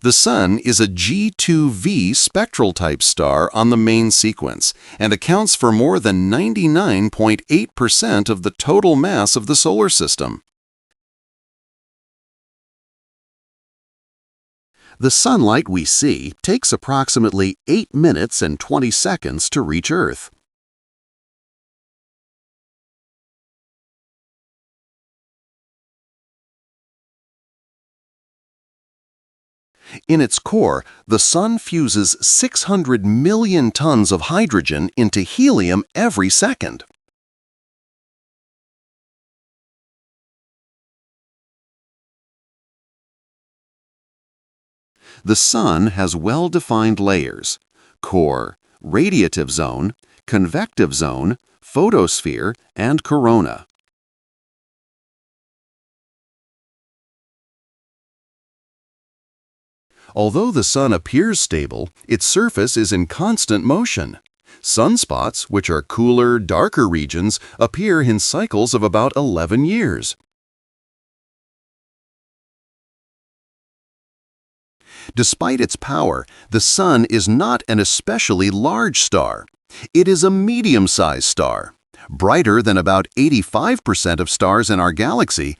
The Sun is a G2V spectral type star on the main sequence and accounts for more than 99.8% of the total mass of the solar system. The sunlight we see takes approximately 8 minutes and 20 seconds to reach Earth. In its core, the Sun fuses 600 million tons of hydrogen into helium every second. The Sun has well-defined layers: core, radiative zone, convective zone, photosphere, and corona. Although the Sun appears stable, its surface is in constant motion. Sunspots, which are cooler, darker regions, appear in cycles of about 11 years. Despite its power, the Sun is not an especially large star. It is a medium-sized star, brighter than about 85% of stars in our galaxy.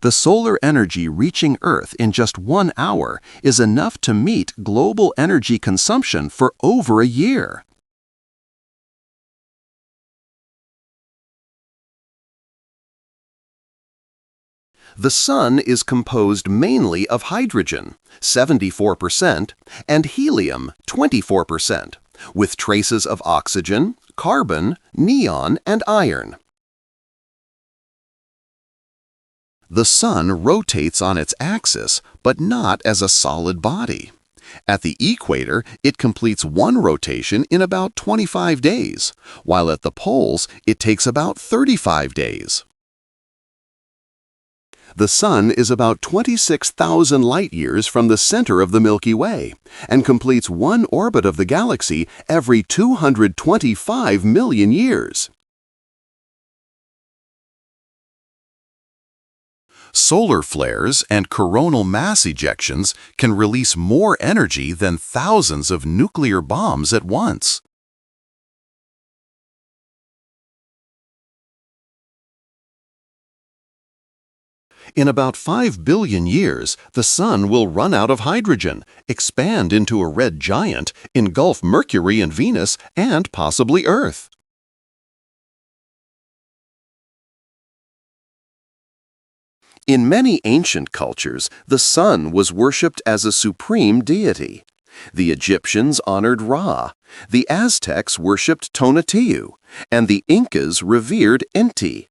The solar energy reaching Earth in just 1 hour is enough to meet global energy consumption for over a year. The Sun is composed mainly of hydrogen, 74%, and helium, 24%, with traces of oxygen, carbon, neon, and iron. The Sun rotates on its axis, but not as a solid body. At the equator, it completes one rotation in about 25 days, while at the poles, it takes about 35 days. The Sun is about 26,000 light-years from the center of the Milky Way and completes one orbit of the galaxy every 225 million years. Solar flares and coronal mass ejections can release more energy than thousands of nuclear bombs at once. In about 5 billion years, the Sun will run out of hydrogen, expand into a red giant, engulf Mercury and Venus, and possibly Earth. In many ancient cultures, the Sun was worshipped as a supreme deity. The Egyptians honored Ra, the Aztecs worshipped Tonatiuh, and the Incas revered Inti.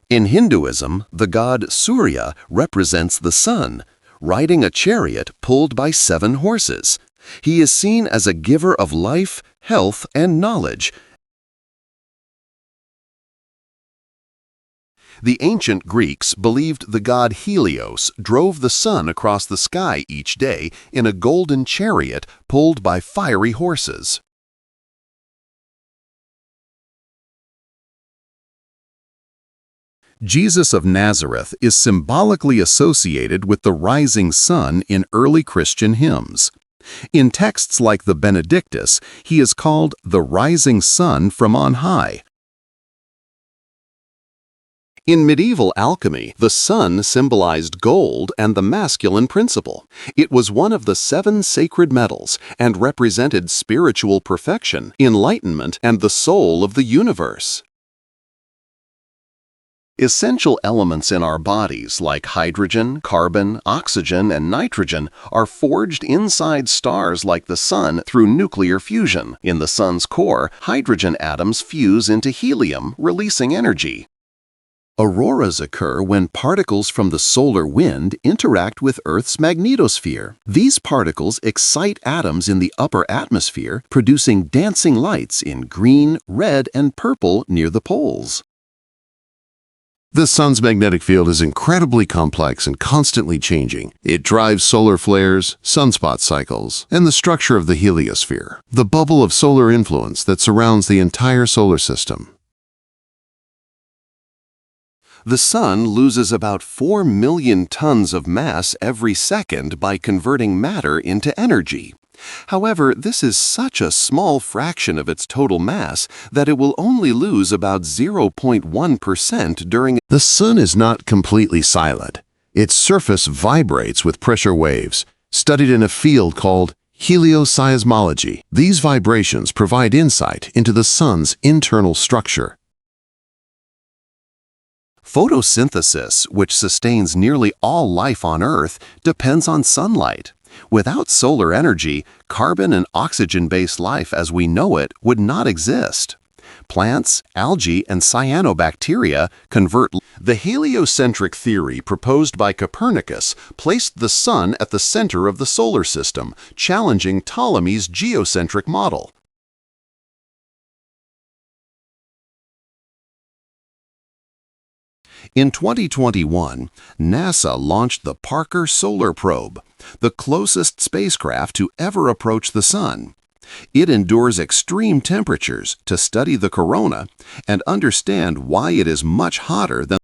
In Hinduism, the god Surya represents the Sun, riding a chariot pulled by 7 horses. He is seen as a giver of life, health, and knowledge. The ancient Greeks believed the god Helios drove the Sun across the sky each day in a golden chariot pulled by fiery horses. Jesus of Nazareth is symbolically associated with the rising sun in early Christian hymns. In texts like the Benedictus, he is called the rising sun from on high. In medieval alchemy, the sun symbolized gold and the masculine principle. It was one of the 7 sacred metals and represented spiritual perfection, enlightenment, and the soul of the universe. Essential elements in our bodies like hydrogen, carbon, oxygen, and nitrogen are forged inside stars like the Sun through nuclear fusion. In the Sun's core, hydrogen atoms fuse into helium, releasing energy. Auroras occur when particles from the solar wind interact with Earth's magnetosphere. These particles excite atoms in the upper atmosphere, producing dancing lights in green, red, and purple near the poles. The Sun's magnetic field is incredibly complex and constantly changing. It drives solar flares, sunspot cycles, and the structure of the heliosphere, the bubble of solar influence that surrounds the entire solar system. The Sun loses about 4 million tons of mass every second by converting matter into energy. However, this is such a small fraction of its total mass that it will only lose about 0.1% during. The Sun is not completely silent. Its surface vibrates with pressure waves, studied in a field called Helios. These vibrations provide insight into the Sun's internal structure. Photosynthesis, which sustains nearly all life on Earth, depends on sunlight. Without solar energy, carbon and oxygen-based life as we know it would not exist. Plants, algae, and cyanobacteria convert. The heliocentric theory proposed by Copernicus placed the Sun at the center of the solar system, challenging Ptolemy's geocentric model. In 2021, NASA launched the Parker Solar Probe, the closest spacecraft to ever approach the Sun. It endures extreme temperatures to study the corona and understand why it is much hotter than